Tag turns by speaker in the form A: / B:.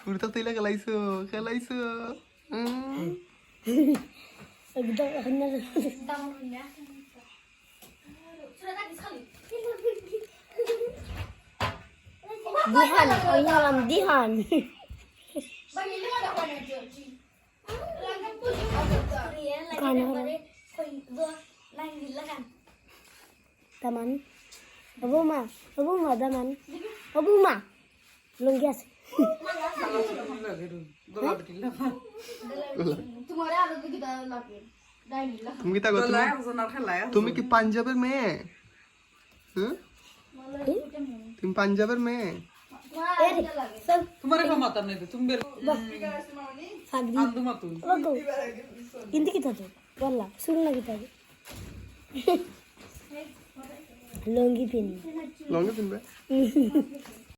A: কুর্তা তুইলা খেলাইছো খেলাইছো
B: একদম Dihan, oh iya lam Dihan. Taman, Abu ma, taman, Abu ma, lunggias.
A: তুমি কি তা করছো তুমি কি পাঞ্জাবের মেয়ে হ্যাঁ তুমি পাঞ্জাবের মেয়ে
C: तुम्हारे का माता नहीं तुम बेर अंदुमा तू
B: Bago. Hindi kita to. Wala. Sul na kita. Longgi pin.
A: লঙ্গে পিনবে